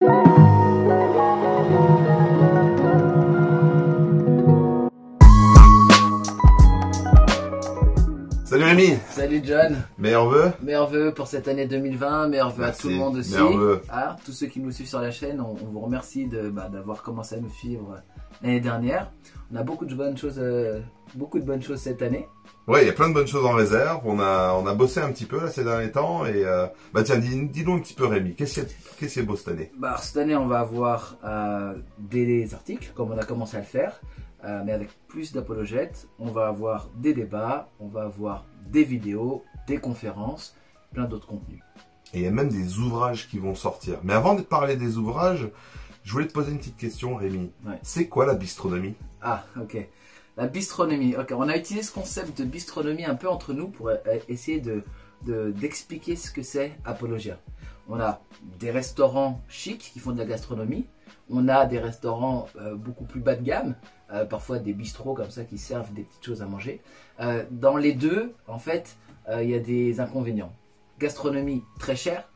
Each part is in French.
Salut Rémi. Salut John. Meilleurs vœux. Meilleurs vœux pour cette année 2020, meilleurs vœux à tout le monde aussi. Meilleurs vœux. Ah, tous ceux qui nous suivent sur la chaîne, on vous remercie d'avoir commencé à nous suivre l'année dernière. On a beaucoup de bonnes choses cette année. Ouais, il y a plein de bonnes choses en réserve. On a bossé un petit peu là ces derniers temps et tiens, dis-nous un petit peu Rémi, qu'est-ce qui est beau cette année? Cette année, on va avoir des articles comme on a commencé à le faire. Mais avec plus d'apologètes, on va avoir des débats, on va avoir des vidéos, des conférences, plein d'autres contenus. Et il y a même des ouvrages qui vont sortir. Mais avant de parler des ouvrages, je voulais te poser une petite question, Rémi. Ouais. C'est quoi la bistronomie? Ah, ok. La bistronomie. Ok, on a utilisé ce concept de bistronomie un peu entre nous pour essayer d'expliquer ce que c'est Apologia. On a des restaurants chics qui font de la gastronomie. On a des restaurants beaucoup plus bas de gamme, parfois des bistrots comme ça qui servent des petites choses à manger. Dans les deux, en fait, il y a des inconvénients. Gastronomie très chère,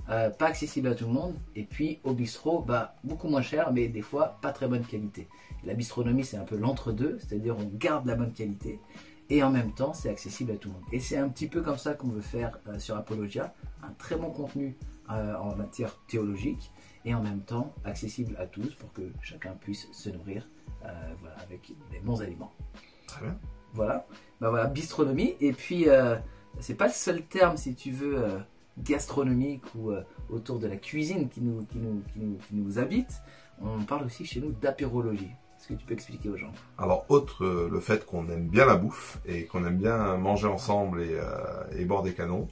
pas accessible à tout le monde, et puis au bistrot, beaucoup moins cher, mais des fois pas très bonne qualité. La bistronomie, c'est un peu l'entre-deux, c'est-à-dire on garde la bonne qualité, et en même temps, c'est accessible à tout le monde. Et c'est un petit peu comme ça qu'on veut faire sur Apologia, un très bon contenu en matière théologique, et en même temps accessible à tous pour que chacun puisse se nourrir avec des bons aliments. Très bien. Voilà, bistronomie. Et puis, c'est pas le seul terme, si tu veux, gastronomique ou autour de la cuisine qui nous habite. On parle aussi chez nous d'apérologie. Est-ce que tu peux expliquer aux gens? Alors, outre le fait qu'on aime bien la bouffe et qu'on aime bien manger ensemble et boire des canons,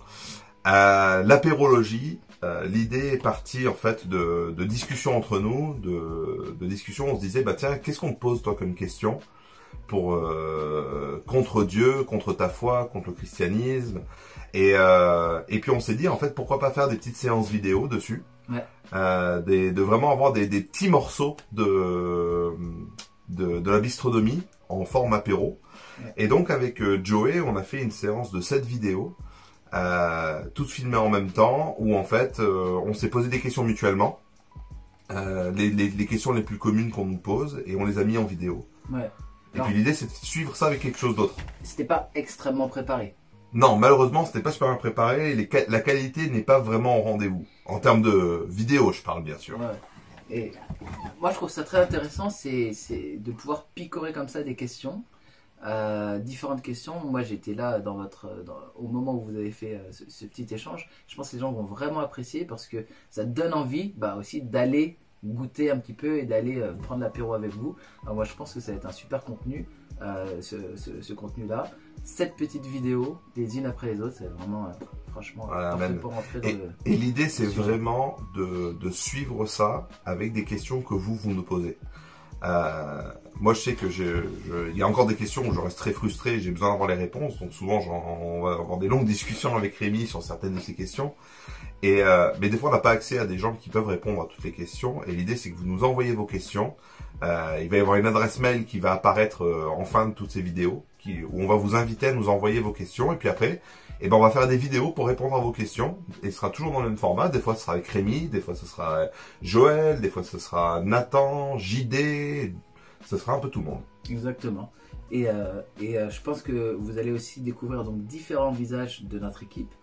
l'apérologie, l'idée est partie en fait de discussions entre nous, de discussions. On se disait tiens, qu'est-ce qu'on te pose toi comme question pour contre Dieu, contre ta foi, contre le christianisme, et puis on s'est dit en fait pourquoi pas faire des petites séances vidéo dessus, ouais. De vraiment avoir des petits morceaux de la bistronomie en forme apéro, ouais. Et donc avec Joey on a fait une séance de 7 vidéos. Toutes filmées en même temps, où en fait on s'est posé des questions mutuellement, les questions les plus communes qu'on nous pose, et on les a mis en vidéo. Ouais. Et puis l'idée c'est de suivre ça avec quelque chose d'autre. C'était pas extrêmement préparé. Non, malheureusement c'était pas super bien préparé, et la qualité n'est pas vraiment au rendez-vous. En termes de vidéo je parle bien sûr. Ouais. Et moi je trouve ça très intéressant, c'est de pouvoir picorer comme ça des questions. Différentes questions. Moi j'étais là au moment où vous avez fait ce petit échange. Je pense que les gens vont vraiment apprécier parce que ça donne envie aussi d'aller goûter un petit peu et d'aller prendre l'apéro avec vous. Alors moi je pense que ça va être un super contenu, ce contenu là. 7 petites vidéos les unes après les autres, c'est vraiment franchement parfait pour rentrer dans et l'idée c'est vraiment de suivre ça avec des questions que vous nous posez. Moi je sais que il y a encore des questions où je reste très frustré, j'ai besoin d'avoir les réponses, donc souvent on va avoir des longues discussions avec Rémi sur certaines de ces questions, mais des fois on n'a pas accès à des gens qui peuvent répondre à toutes les questions, et l'idée c'est que vous nous envoyez vos questions. Il va y avoir une adresse mail qui va apparaître en fin de toutes ces vidéos, où on va vous inviter à nous envoyer vos questions, et puis après on va faire des vidéos pour répondre à vos questions, et ce sera toujours dans le même format. Des fois ce sera avec Rémi, des fois ce sera Joël, des fois ce sera Nathan, JD, ce sera un peu tout le monde. Exactement. Et je pense que vous allez aussi découvrir donc différents visages de notre équipe.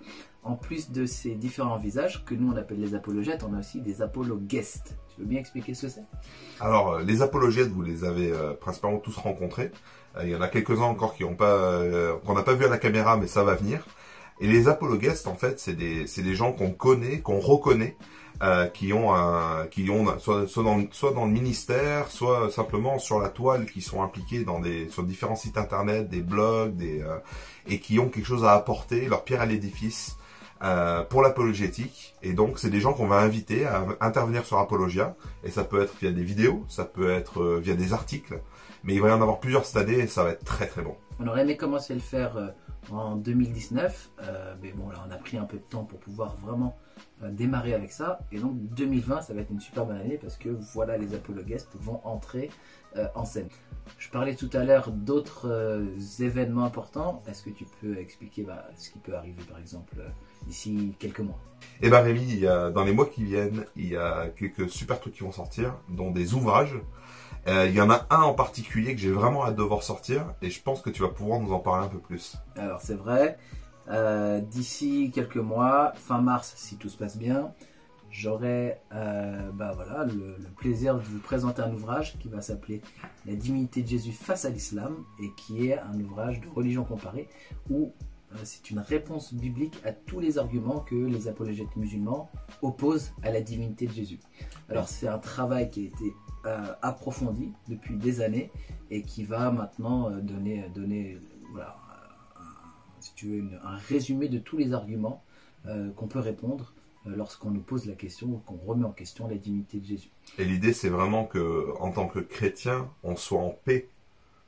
En plus de ces différents visages que nous on appelle les apologètes, on a aussi des apologuestes. Tu veux bien expliquer ce que c'est? Alors les apologètes, vous les avez principalement tous rencontrés. Il y en a quelques-uns encore qu'on n'a pas vu à la caméra, mais ça va venir. Et les apologuestes, en fait, c'est des gens qu'on connaît, qu'on reconnaît, qui ont soit dans le ministère, soit simplement sur la toile, qui sont impliqués sur différents sites internet, des blogs, et qui ont quelque chose à apporter, leur pierre à l'édifice, pour l'apologétique. Et donc c'est des gens qu'on va inviter à intervenir sur Apologia, et ça peut être via des vidéos, ça peut être via des articles, mais il va y en avoir plusieurs cette année et ça va être très très bon. On aurait aimé commencer à le faire en 2019, mais bon là on a pris un peu de temps pour pouvoir vraiment démarrer avec ça. Et donc 2020, ça va être une super bonne année parce que voilà, les apologuestes vont entrer en scène. Je parlais tout à l'heure d'autres événements importants. Est-ce que tu peux expliquer ce qui peut arriver par exemple d'ici quelques mois? Eh ben Rémi, dans les mois qui viennent, il y a quelques super trucs qui vont sortir, dont des ouvrages. Il y en a un en particulier que j'ai vraiment hâte de voir sortir et je pense que tu vas pouvoir nous en parler un peu plus. Alors c'est vrai, d'ici quelques mois, fin mars si tout se passe bien, j'aurai le plaisir de vous présenter un ouvrage qui va s'appeler La divinité de Jésus face à l'islam et qui est un ouvrage de religion comparée où c'est une réponse biblique à tous les arguments que les apologètes musulmans opposent à la divinité de Jésus. Alors c'est un travail qui a été approfondi depuis des années et qui va maintenant donner si tu veux, un résumé de tous les arguments qu'on peut répondre lorsqu'on nous pose la question ou qu'on remet en question la divinité de Jésus. Et l'idée c'est vraiment que en tant que chrétien, on soit en paix.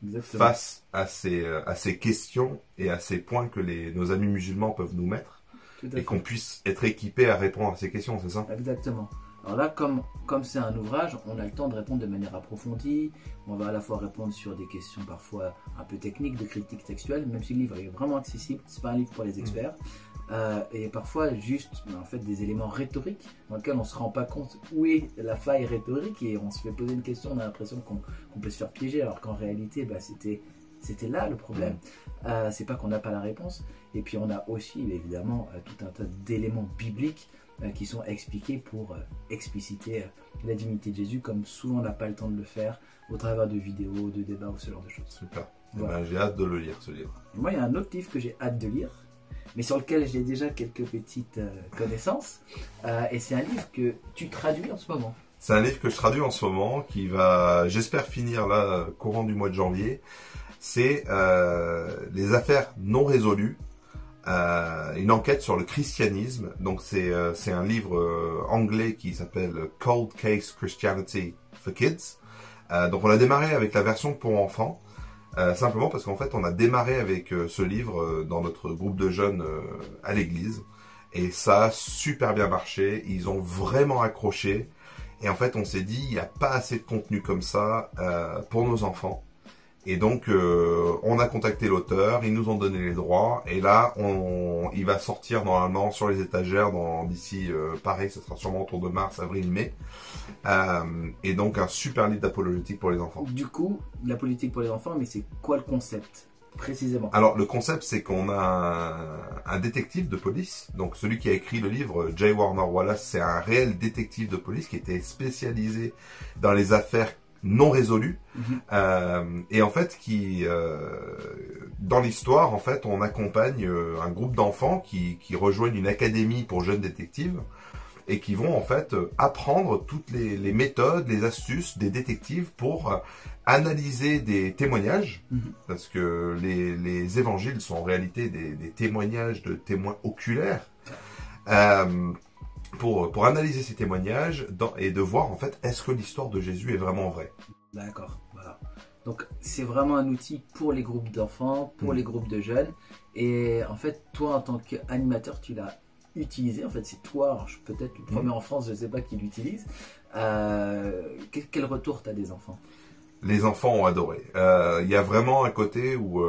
Exactement. Face à ces questions et à ces points que nos amis musulmans peuvent nous mettre et qu'on puisse être équipé à répondre à ces questions, c'est ça? Exactement. Alors là, comme c'est un ouvrage, on a le temps de répondre de manière approfondie. On va à la fois répondre sur des questions parfois un peu techniques, de critique textuelle, même si le livre est vraiment accessible. C'est pas un livre pour les experts. Et parfois juste en fait des éléments rhétoriques dans lesquels on se rend pas compte où est la faille rhétorique et on se fait poser une question, on a l'impression qu'on peut se faire piéger alors qu'en réalité c'était là le problème. C'est pas qu'on n'a pas la réponse. Et puis on a aussi évidemment tout un tas d'éléments bibliques qui sont expliqués pour expliciter la divinité de Jésus, comme souvent on n'a pas le temps de le faire au travers de vidéos, de débats ou ce genre de choses. Super. Voilà. Ben, j'ai hâte de le lire ce livre. Et moi il y a un autre livre que j'ai hâte de lire, mais sur lequel j'ai déjà quelques petites connaissances. Et c'est un livre que tu traduis en ce moment. C'est un livre que je traduis en ce moment, qui va, j'espère, finir là, courant du mois de janvier. C'est les affaires non résolues, une enquête sur le christianisme. Donc c'est un livre anglais qui s'appelle Cold Case Christianity for Kids. Donc on a démarré avec la version pour enfants. Simplement parce qu'en fait on a démarré avec ce livre dans notre groupe de jeunes à l'église et ça a super bien marché, ils ont vraiment accroché et en fait on s'est dit il n'y a pas assez de contenu comme ça pour nos enfants et donc on a contacté l'auteur, ils nous ont donné les droits et là il va sortir normalement sur les étagères d'ici pareil, ça sera sûrement autour de mars, avril, mai. Et donc un super livre d'apologétique pour les enfants. Du coup, la politique pour les enfants, mais c'est quoi le concept précisément? Alors le concept c'est qu'on a un détective de police, donc celui qui a écrit le livre, J. Warner Wallace, c'est un réel détective de police qui était spécialisé dans les affaires non résolues. Et en fait dans l'histoire en fait on accompagne un groupe d'enfants qui rejoignent une académie pour jeunes détectives et qui vont en fait apprendre toutes les méthodes, les astuces des détectives pour analyser des témoignages, parce que les évangiles sont en réalité des témoignages de témoins oculaires, pour analyser ces témoignages et de voir en fait est-ce que l'histoire de Jésus est vraiment vraie. D'accord, voilà. Donc c'est vraiment un outil pour les groupes d'enfants, pour les groupes de jeunes, et en fait toi en tant qu'animateur tu l'as utilisé, en fait c'est toi, peut-être le premier en France, je ne sais pas qui l'utilise. Quel retour tu as des enfants? Les enfants ont adoré. Il y a vraiment un côté où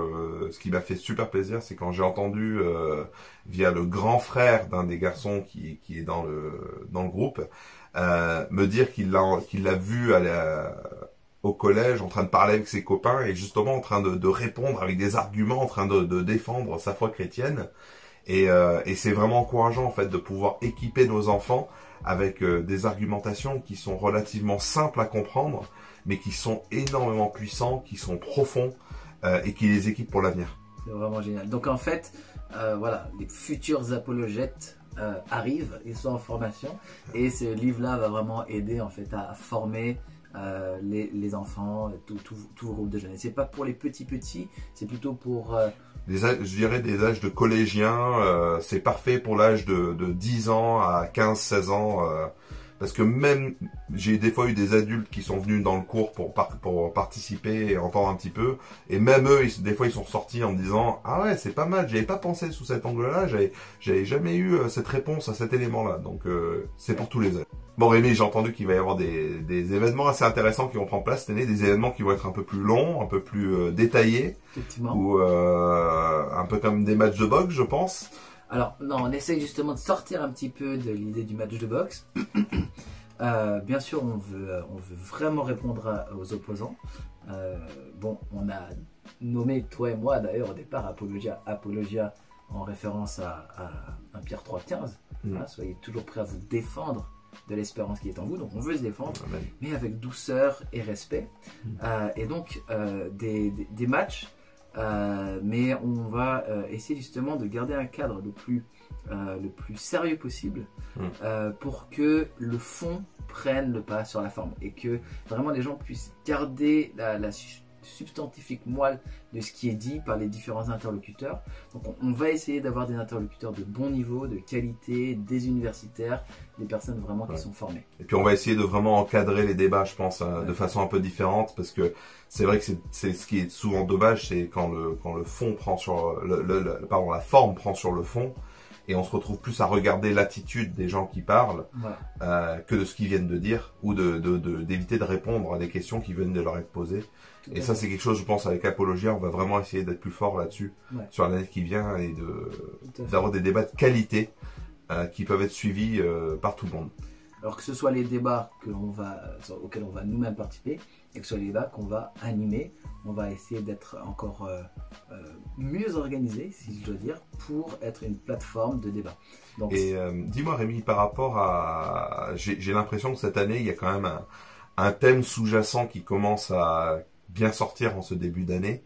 ce qui m'a fait super plaisir, c'est quand j'ai entendu via le grand frère d'un des garçons qui est dans le groupe me dire qu'il l'a vu au collège en train de parler avec ses copains et justement en train de répondre avec des arguments, en train de défendre sa foi chrétienne. Et c'est vraiment encourageant en fait de pouvoir équiper nos enfants avec des argumentations qui sont relativement simples à comprendre, mais qui sont énormément puissants, qui sont profonds et qui les équipent pour l'avenir. C'est vraiment génial. Donc en fait, voilà, les futurs apologètes arrivent, ils sont en formation, et ce livre-là va vraiment aider en fait à former les enfants, tout groupe de jeunes. Et c'est pas pour les petits, c'est plutôt pour je dirais des âges de collégiens. C'est parfait pour l'âge de 10 ans à 15-16 ans parce que même j'ai des fois eu des adultes qui sont venus dans le cours pour participer et entendre un petit peu, et même eux, des fois ils sont sortis en me disant ah ouais c'est pas mal, j'avais pas pensé sous cet angle-là, j'avais jamais eu cette réponse à cet élément-là, donc c'est pour tous les âges. Bon Rémi, j'ai entendu qu'il va y avoir des événements assez intéressants qui vont prendre place cette année, des événements qui vont être un peu plus longs, un peu plus détaillés, Effectivement. ou un peu comme des matchs de boxe, je pense. Alors, non, on essaye justement de sortir un petit peu de l'idée du match de boxe. Bien sûr, on veut vraiment répondre aux opposants. Bon, on a nommé, toi et moi d'ailleurs, au départ, Apologia en référence à 1 Pierre 3,15. Hein, soyez toujours prêts à vous défendre de l'espérance qui est en vous. Donc, on veut se défendre, Amen. mais avec douceur et respect. Et donc, des matchs. Mais on va essayer justement de garder un cadre le plus sérieux possible pour que le fond prenne le pas sur la forme et que vraiment les gens puissent garder la substantifique moelle de ce qui est dit par les différents interlocuteurs. Donc on va essayer d'avoir des interlocuteurs de bon niveau, de qualité, des universitaires, des personnes vraiment qui sont formées. Et puis on va essayer de vraiment encadrer les débats, je pense, de façon un peu différente, parce que c'est vrai que c'est ce qui est souvent dommage, c'est quand le fond prend sur la forme prend sur le fond, et on se retrouve plus à regarder l'attitude des gens qui parlent que de ce qu'ils viennent de dire, ou d'éviter de répondre à des questions qui viennent de leur être posées. Et ça, c'est quelque chose, je pense, avec Apologia, on va vraiment essayer d'être plus fort là-dessus, sur l'année qui vient, et d'avoir des débats de qualité qui peuvent être suivis par tout le monde. Alors que ce soit les débats auxquels on va nous-mêmes participer, et que ce soit les débats qu'on va animer, on va essayer d'être encore mieux organisé, si je dois dire, pour être une plateforme de débat. Donc, et dis-moi Rémi, par rapport à... J'ai l'impression que cette année, il y a quand même un thème sous-jacent qui commence à bien sortir en ce début d'année.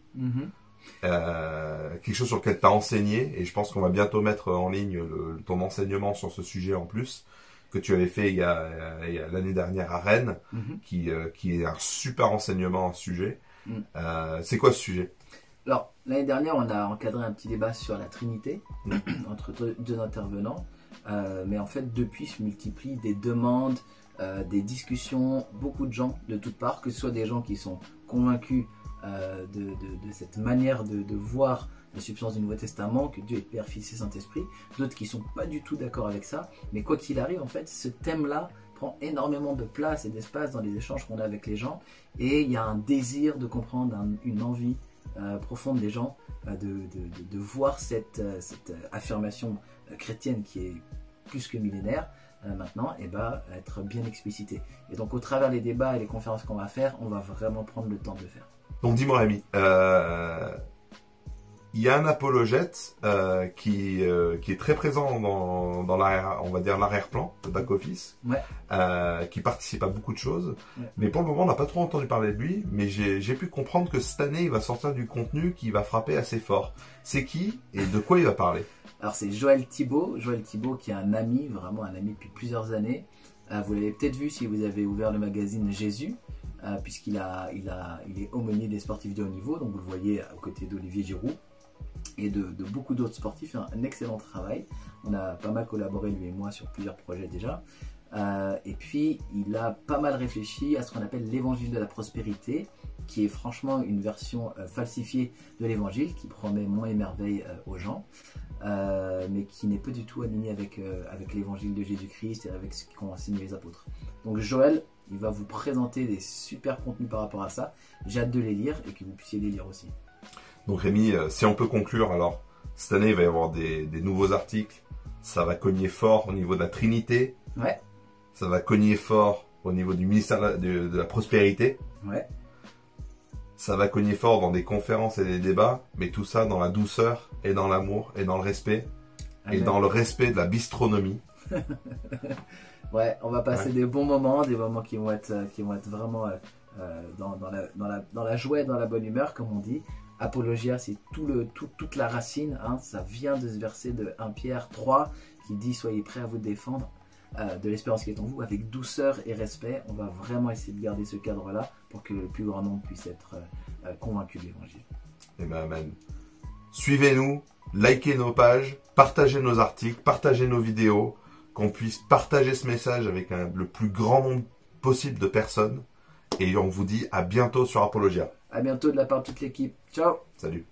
Quelque chose sur lequel tu as enseigné, et je pense qu'on va bientôt mettre en ligne ton enseignement sur ce sujet en plus, que tu avais fait il y a l'année dernière à Rennes, qui est un super enseignement à ce sujet. C'est quoi ce sujet? Alors, l'année dernière, on a encadré un petit débat sur la Trinité entre deux intervenants, mais en fait, depuis se multiplient des demandes, des discussions, beaucoup de gens de toutes parts, que ce soit des gens qui sont convaincus de cette manière de voir la substance du Nouveau Testament, que Dieu est Père, Fils et Saint-Esprit, d'autres qui ne sont pas du tout d'accord avec ça, mais quoi qu'il arrive, en fait, ce thème-là prend énormément de place et d'espace dans les échanges qu'on a avec les gens, et il y a un désir de comprendre, une envie profonde des gens de voir cette affirmation chrétienne qui est plus que millénaire, maintenant, et être bien explicitée. Et donc, au travers des débats et les conférences qu'on va faire, on va vraiment prendre le temps de le faire. Donc, dis-moi, Rémi, il y a un apologète qui est très présent dans on va dire l'arrière-plan, le back-office, qui participe à beaucoup de choses. Mais pour le moment, on n'a pas trop entendu parler de lui, mais j'ai pu comprendre que cette année, il va sortir du contenu qui va frapper assez fort. C'est qui et de quoi il va parler? Alors c'est Joël Thibault qui est un ami, vraiment un ami depuis plusieurs années. Vous l'avez peut-être vu si vous avez ouvert le magazine Jésus, puisqu'il est aumônier des sportifs de haut niveau, donc vous le voyez aux côtés d'Olivier Giroud et de beaucoup d'autres sportifs. Un excellent travail. On a pas mal collaboré lui et moi sur plusieurs projets déjà. Et puis il a pas mal réfléchi à ce qu'on appelle l'évangile de la prospérité, qui est franchement une version falsifiée de l'évangile, qui promet monts et merveilles aux gens, mais qui n'est pas du tout aligné avec l'évangile de Jésus-Christ et avec ce qu'ont enseigné les apôtres. Donc Joël, il va vous présenter des super contenus par rapport à ça. J'ai hâte de les lire et que vous puissiez les lire aussi. Donc Rémi, si on peut conclure, alors cette année il va y avoir des nouveaux articles, ça va cogner fort au niveau de la Trinité, ça va cogner fort au niveau du ministère de la prospérité, ça va cogner fort dans des conférences et des débats, mais tout ça dans la douceur et dans l'amour et dans le respect, et dans le respect de la bistronomie. On va passer des bons moments, des moments qui vont être vraiment dans la joie et dans la bonne humeur, comme on dit. Apologia, c'est toute la racine, ça vient de ce verset de 1 Pierre 3 qui dit « Soyez prêts à vous défendre de l'espérance qui est en vous avec douceur et respect ». On va vraiment essayer de garder ce cadre-là pour que le plus grand nombre puisse être convaincu de l'évangile. Et amen. Suivez-nous, likez nos pages, partagez nos articles, partagez nos vidéos, qu'on puisse partager ce message avec le plus grand nombre possible de personnes. Et on vous dit à bientôt sur Apologia. À bientôt de la part de toute l'équipe. Ciao. Salut.